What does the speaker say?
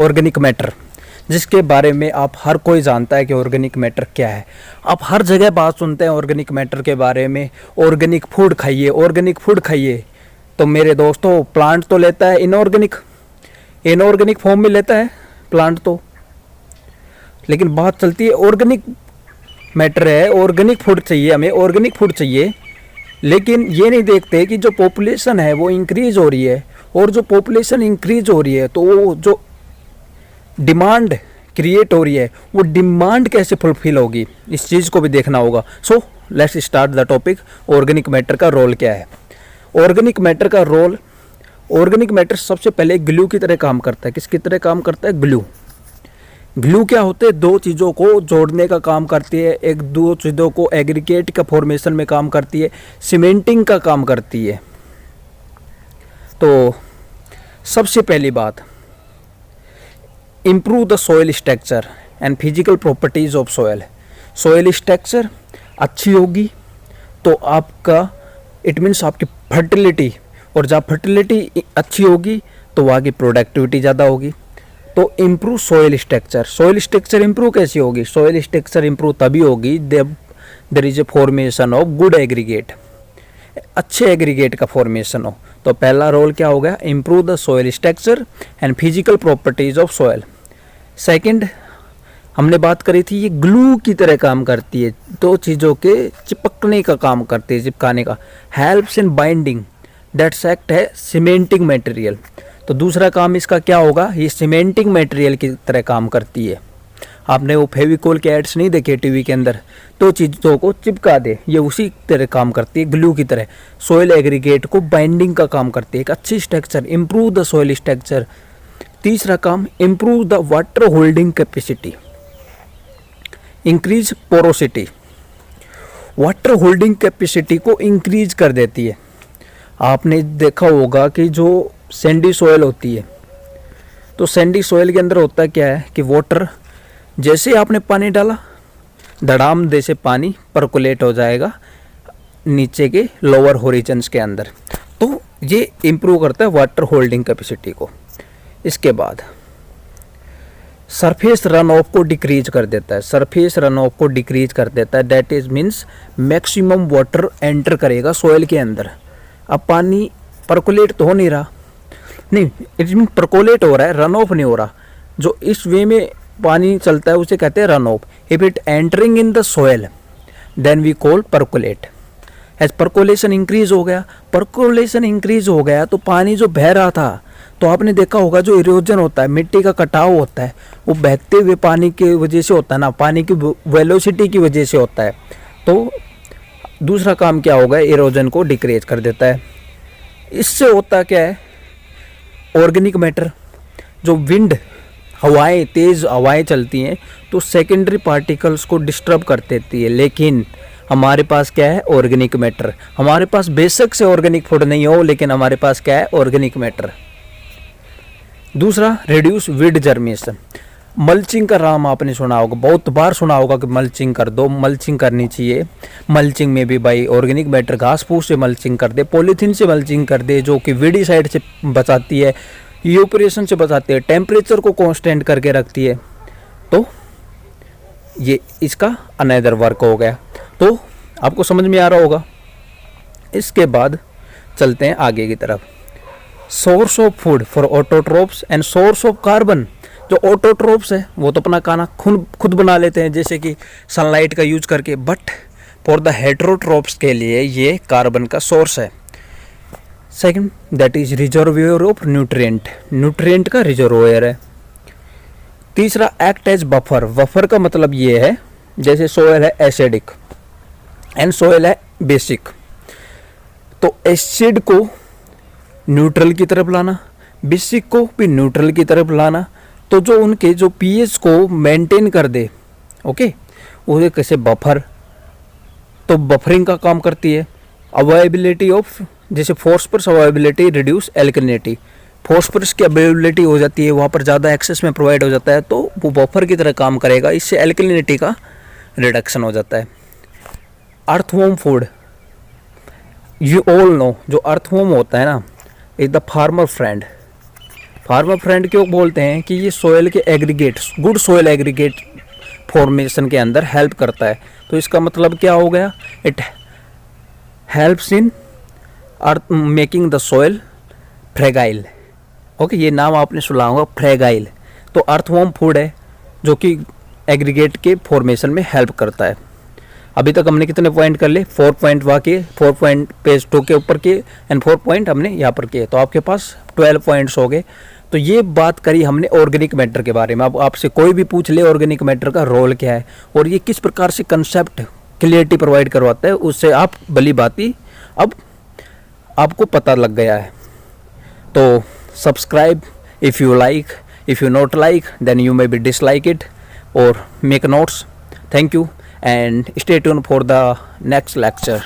Organic matter, जिसके बारे में आप हर कोई जानता है कि ऑर्गेनिक मैटर क्या है। आप हर जगह बात सुनते हैं ऑर्गेनिक मैटर के बारे में, ऑर्गेनिक फूड खाइए, ऑर्गेनिक फूड खाइए। तो मेरे दोस्तों, प्लांट तो लेता है इनऑर्गेनिक फॉर्म में लेता है प्लांट तो, लेकिन बात चलती है ऑर्गेनिक मैटर है, ऑर्गेनिक फूड चाहिए, हमें ऑर्गेनिक फूड चाहिए। लेकिन ये नहीं देखते कि जो पॉपुलेशन है वो इंक्रीज हो रही है, और जो पॉपुलेशन इंक्रीज हो रही है तो वो जो डिमांड क्रिएट हो रही है, वो डिमांड कैसे फुलफिल होगी, इस चीज़ को भी देखना होगा। So let's start the topic. Organic matter का रोल क्या है? ऑर्गेनिक मैटर का रोल, ऑर्गेनिक मैटर सबसे पहले ग्लू की तरह काम करता है। किसकी तरह काम करता है? ग्लू क्या होते हैं? दो चीज़ों को जोड़ने का काम करती है, एक दो चीज़ों को एग्रीगेट का फॉर्मेशन में काम करती है, सीमेंटिंग का काम करती है। तो सबसे पहली बात, improve the soil structure and physical properties of soil. Soil structure अच्छी होगी तो आपका, इट मीन्स आपकी फर्टिलिटी, और जब फर्टिलिटी अच्छी होगी तो वहाँ की प्रोडक्टिविटी ज़्यादा होगी। तो improve soil structure. Soil structure improve कैसी होगी? सॉइल स्ट्रक्चर इम्प्रूव तभी होगी जब there is a formation of good aggregate, अच्छे एग्रीगेट का फॉर्मेशन हो। तो पहला रोल क्या हो गया? Improve the soil structure and physical properties of soil. Second, हमने बात करी थी ये ग्लू की तरह काम करती है, दो चीज़ों के चिपकने का काम करती है, चिपकाने का। Helps in binding, that's act है सीमेंटिंग मटेरियल। तो दूसरा काम इसका क्या होगा? ये सीमेंटिंग मटेरियल की तरह काम करती है। आपने वो फेविकोल के एड्स नहीं देखे टीवी के अंदर, तो चीज़ों को चिपका दे, ये उसी तरह काम करती है, ग्लू की तरह। सॉइल एग्रीगेट को बाइंडिंग का काम करती है, एक अच्छी structure, improve the soil structure. तीसरा काम, improve the water holding capacity, increase porosity. Water holding capacity को इंक्रीज कर देती है। आपने देखा होगा कि जो सैंडी सॉइल होती है, तो सैंडी सॉइल के अंदर होता क्या है कि वाटर, जैसे आपने पानी डाला, धड़ाम जैसे पानी परकुलेट हो जाएगा नीचे के लोअर होरिजन्स के अंदर। तो ये इम्प्रूव करता है वाटर होल्डिंग कैपेसिटी को। इसके बाद सरफेस रन ऑफ को डिक्रीज कर देता है, सरफेस रन ऑफ को डिक्रीज कर देता है। That is means maximum water enter करेगा सॉइल के अंदर। अब पानी परकुलेट तो हो नहीं रहा, नहीं, इट मीन परकोलेट हो रहा है, रन ऑफ नहीं हो रहा। जो इस वे में पानी चलता है उसे कहते हैं run off. If it entering in the soil then we call percolate. As percolation increase हो गया, परकोलेशन इंक्रीज हो गया तो पानी जो बह रहा था, तो आपने देखा होगा जो इरोजन होता है, मिट्टी का कटाव होता है, वो बहते हुए पानी की वजह से होता है ना, पानी की वेलोसिटी की वजह से होता है। तो दूसरा काम क्या होगा? इरोजन को डिक्रीज कर देता है। इससे होता क्या है? ऑर्गेनिक मैटर, जो विंड, हवाएं, तेज़ हवाएं चलती हैं तो सेकेंडरी पार्टिकल्स को डिस्टर्ब कर देती है। लेकिन हमारे पास क्या है? Organic matter. हमारे पास बेशक से ऑर्गेनिक फूड नहीं हो, लेकिन हमारे पास क्या है? Organic matter. दूसरा, रिड्यूस वीड जर्मिनेशन। मल्चिंग का नाम आपने सुना होगा, बहुत बार सुना होगा कि मल्चिंग कर दो, मल्चिंग करनी चाहिए। मल्चिंग में भी भाई ऑर्गेनिक मैटर, घास फूस से मल्चिंग कर दे, पॉलीथीन से मल्चिंग कर दे, जो कि वीडिसाइड से बचाती है, यूपरेशन से बचाती है, टेम्परेचर को कांस्टेंट करके रखती है। तो ये इसका अनदर वर्क हो गया। तो आपको समझ में आ रहा होगा। इसके बाद चलते हैं आगे की तरफ। Source of food for autotrophs and source of carbon. जो ऑटोट्रोप्स है वो तो अपना खाना खुद बना लेते हैं, जैसे कि सनलाइट का यूज करके, बट फॉर द हेटेरोट्रोप्स के लिए ये कार्बन का सोर्स है। Second, that is reservoir of nutrient, nutrient का रिजर्वोयर है। तीसरा, एक्ट एज बफर। बफर का मतलब ये है, जैसे सोयल है एसिडिक एंड सोयल है बेसिक, तो एसिड को न्यूट्रल की तरफ लाना, बेसिक को भी न्यूट्रल की तरफ लाना, तो जो उनके जो पीएच को मेंटेन कर दे, ओके, वो कैसे बफर, तो बफरिंग का काम करती है। अवेलेबिलिटी ऑफ, जैसे phosphorus availability reduce alkalinity, phosphorus की अवेलेबिलिटी हो जाती है, वहाँ पर ज़्यादा एक्सेस में प्रोवाइड हो जाता है, तो वो बफर की तरह काम करेगा, इससे एल्कलिनिटी का रिडक्शन हो जाता है। Earthworm food, you all know, जो अर्थवॉर्म होता है ना, is the farmer friend, farmer friend क्यों बोलते हैं कि ये सोयल के aggregate, good soil aggregate formation के अंदर हेल्प करता है। तो इसका मतलब क्या हो गया, it helps in earth making the soil fragile. Okay, ये नाम आपने सुना होगा, फ्रेगाइल। तो अर्थवॉर्म फूड है जो कि एग्रीगेट के फॉर्मेशन में हेल्प करता है। अभी तक हमने कितने पॉइंट कर लिए, 4 पॉइंट वहाँ के, 4 पॉइंट पेज 2 के ऊपर के एंड 4 पॉइंट हमने यहाँ पर किए, तो आपके पास 12 पॉइंट्स हो गए। तो ये बात करी हमने ऑर्गेनिक मैटर के बारे में। अब आपसे कोई भी पूछ ले ऑर्गेनिक मैटर का रोल क्या है और ये किस प्रकार से कंसेप्ट क्लियरिटी प्रोवाइड करवाता है, उससे आप भली बाती अब आपको पता लग गया है। तो subscribe if you like, if you not like then you may be dislike it or make notes. Thank you and stay tuned for the next lecture.